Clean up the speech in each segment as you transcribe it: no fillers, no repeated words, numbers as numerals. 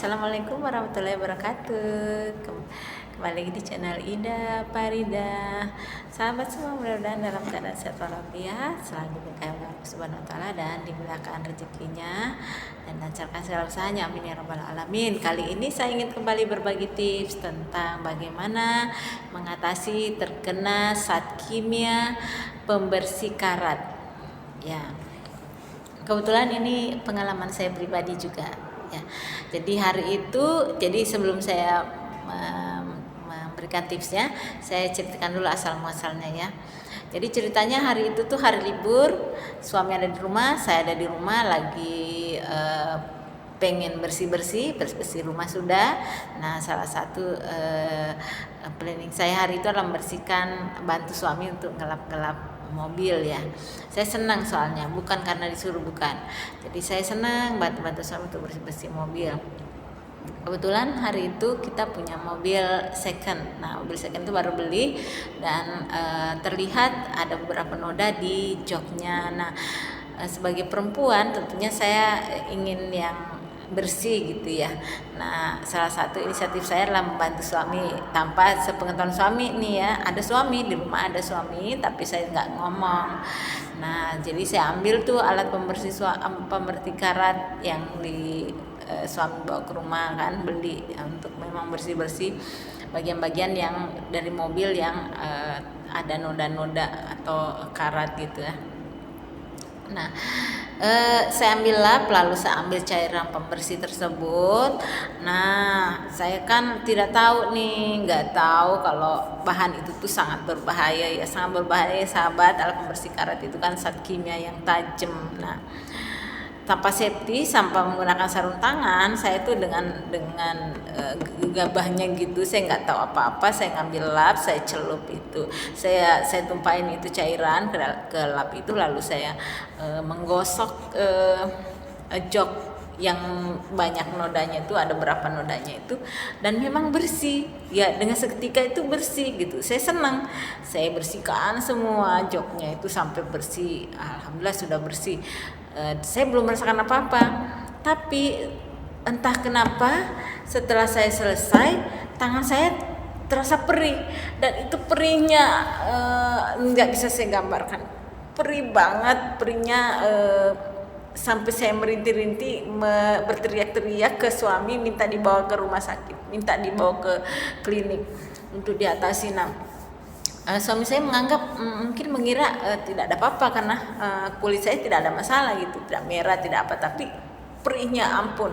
Assalamualaikum warahmatullahi wabarakatuh. Kembali lagi di channel Ida Farida. Sahabat semua, mudah-mudahan dalam keadaan sehat walafiat, selalu diberkahi oleh Allah Subhanahu wa taala dan dimudahkan rezekinya dan lancarkan segala usahanya. Amin ya rabbal alamin. Kali ini saya ingin kembali berbagi tips tentang bagaimana mengatasi terkena zat kimia pembersih karat. Ya. Kebetulan ini pengalaman saya pribadi juga ya. Jadi hari itu, sebelum saya memberikan tipsnya, saya ceritakan dulu asal muasalnya ya. Jadi ceritanya hari itu tuh hari libur, suami ada di rumah, saya ada di rumah lagi pengen bersih rumah sudah. Nah, salah satu planning saya hari itu adalah membersihkan, bantu suami untuk gelap-gelap mobil ya. Saya senang soalnya, bukan karena disuruh, bukan. Jadi saya senang bantu suami untuk bersih mobil. Kebetulan hari itu kita punya mobil second. Nah, mobil second itu baru beli dan terlihat ada beberapa noda di joknya. Nah, sebagai perempuan tentunya saya ingin yang bersih gitu ya. Nah, salah satu inisiatif saya adalah membantu suami tanpa sepengetahuan suami nih ya. Ada suami di rumah, ada suami, tapi saya nggak ngomong. Nah, jadi saya ambil tuh alat pembersih karat yang di suami bawa ke rumah kan, beli untuk memang bersih bagian-bagian yang dari mobil yang ada noda-noda atau karat gitu ya. Nah, saya ambil lap, lalu saya ambil cairan pembersih tersebut. Nah, saya kan nggak tahu kalau bahan itu tuh sangat berbahaya ya, sahabat. Alat pembersih karat itu kan zat kimia yang tajam. Nah, tanpa safety, tanpa menggunakan sarung tangan, saya tuh dengan gegabahnya gitu, saya nggak tahu apa-apa, saya ngambil lap, saya celup itu, saya tumpahin itu cairan ke lap itu, lalu saya menggosok jok yang banyak nodanya itu, ada berapa nodanya itu, dan memang bersih ya, dengan seketika itu bersih gitu. Saya senang, saya bersihkan semua joknya itu sampai bersih, alhamdulillah sudah bersih. Saya belum merasakan apa-apa, tapi entah kenapa setelah saya selesai, tangan saya terasa perih, dan itu perihnya nggak bisa saya gambarkan, perih banget perihnya, sampai saya merintih-rintih berteriak-teriak ke suami, minta dibawa ke rumah sakit, minta dibawa ke klinik untuk diatasi. Suami saya mungkin mengira tidak ada apa-apa karena kulit saya tidak ada masalah gitu, tidak merah, tidak apa, tapi perihnya ampun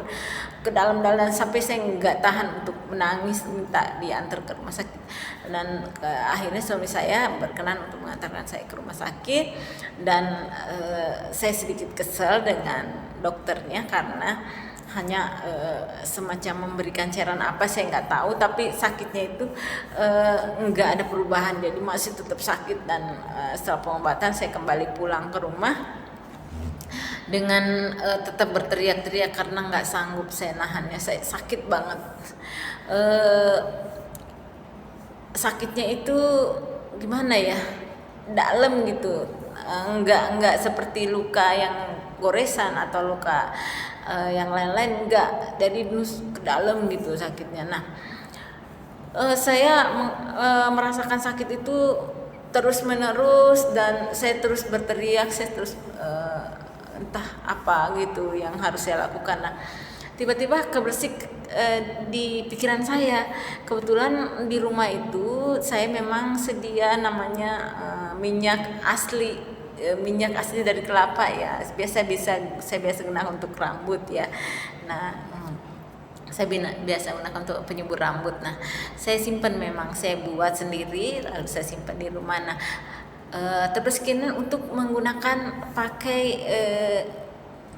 ke dalam sampai saya nggak tahan untuk menangis, minta diantar ke rumah sakit. Dan akhirnya suami saya berkenan untuk mengantarkan saya ke rumah sakit, dan saya sedikit kesal dengan dokternya karena hanya semacam memberikan cairan apa saya nggak tahu, tapi sakitnya itu nggak ada perubahan, jadi masih tetap sakit. Dan setelah pengobatan saya kembali pulang ke rumah dengan tetap berteriak-teriak karena nggak sanggup saya nahannya, saya sakit banget. Sakitnya itu gimana ya, dalam gitu, nggak seperti luka yang goresan atau luka yang lain-lain, enggak, jadi ke dalam gitu sakitnya. Nah, saya merasakan sakit itu terus menerus, dan saya terus berteriak, saya terus entah apa gitu yang harus saya lakukan. Nah, tiba-tiba kebersih di pikiran saya. Kebetulan di rumah itu saya memang sedia namanya minyak asli dari kelapa ya, saya biasa gunakan untuk rambut ya. Nah, saya biasa gunakan untuk penyubur rambut. Nah, saya simpan, memang saya buat sendiri lalu saya simpan di rumah. Nah, terus kini untuk menggunakan pakai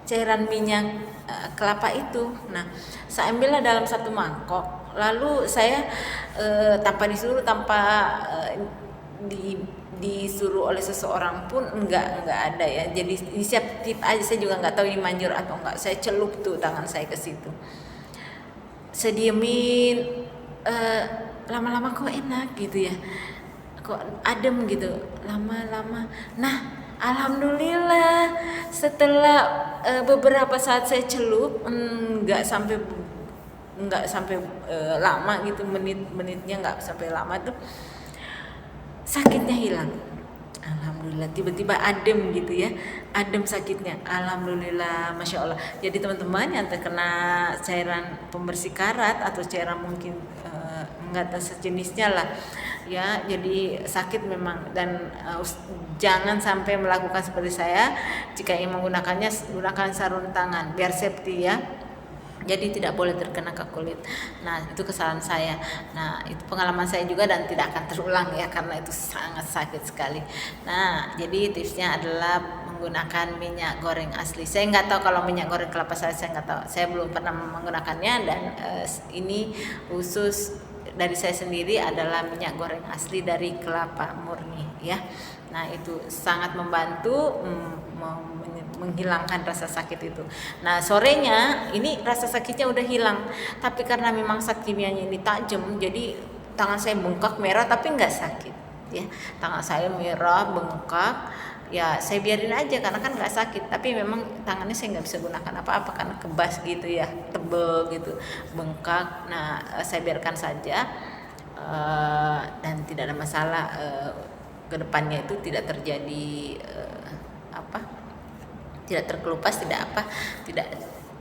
cairan minyak kelapa itu. Nah, saya ambillah dalam satu mangkok, lalu saya tanpa disuruh, disuruh oleh seseorang pun enggak ada ya, jadi inisiatif aja, saya juga nggak tahu ini manjur atau enggak. Saya celup tuh tangan saya ke situ, saya diemin, lama-lama kok enak gitu ya, kok adem gitu, lama-lama. Nah, alhamdulillah setelah beberapa saat saya celup, enggak sampai nggak sampai lama gitu, menitnya nggak sampai lama tuh sakitnya hilang. Alhamdulillah, tiba-tiba adem gitu ya, adem sakitnya. Alhamdulillah, masya Allah. Jadi teman-teman yang terkena cairan pembersih karat atau cairan mungkin enggak tahu sejenisnya lah ya, jadi sakit memang. Dan jangan sampai melakukan seperti saya. Jika ingin menggunakannya, gunakan sarung tangan biar safety ya, jadi tidak boleh terkena ke kulit. Nah, itu kesalahan saya. Nah, itu pengalaman saya juga dan tidak akan terulang ya, karena itu sangat sakit sekali. Nah, jadi tipsnya adalah menggunakan minyak goreng asli. Saya nggak tahu kalau minyak goreng kelapa sawit, saya nggak tahu. Saya belum pernah menggunakannya. Dan ini khusus dari saya sendiri adalah minyak goreng asli dari kelapa murni ya. Nah, itu sangat membantu menghilangkan rasa sakit itu. Nah, sorenya ini rasa sakitnya udah hilang, tapi karena memang zat kimianya ini tajam, jadi tangan saya bengkak merah tapi nggak sakit ya. Tangan saya merah bengkak ya, saya biarin aja karena kan nggak sakit, tapi memang tangannya saya nggak bisa gunakan apa-apa karena kebas gitu ya, tebel gitu, bengkak. Nah, saya biarkan saja dan tidak ada masalah. Kedepannya itu tidak terjadi tidak terkelupas, tidak tidak,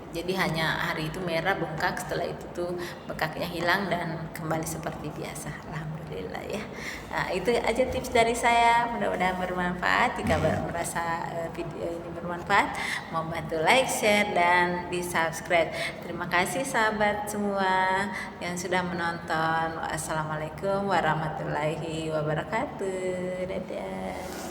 jadi hanya hari itu merah bengkak, setelah itu tuh bengkaknya hilang dan kembali seperti biasa. Alhamdulillah ya. Nah, itu aja tips dari saya, mudah-mudahan bermanfaat. Jika merasa video ini bermanfaat, mau bantu like, share, dan di subscribe. Terima kasih sahabat semua yang sudah menonton. Assalamualaikum warahmatullahi wabarakatuh. Dadah.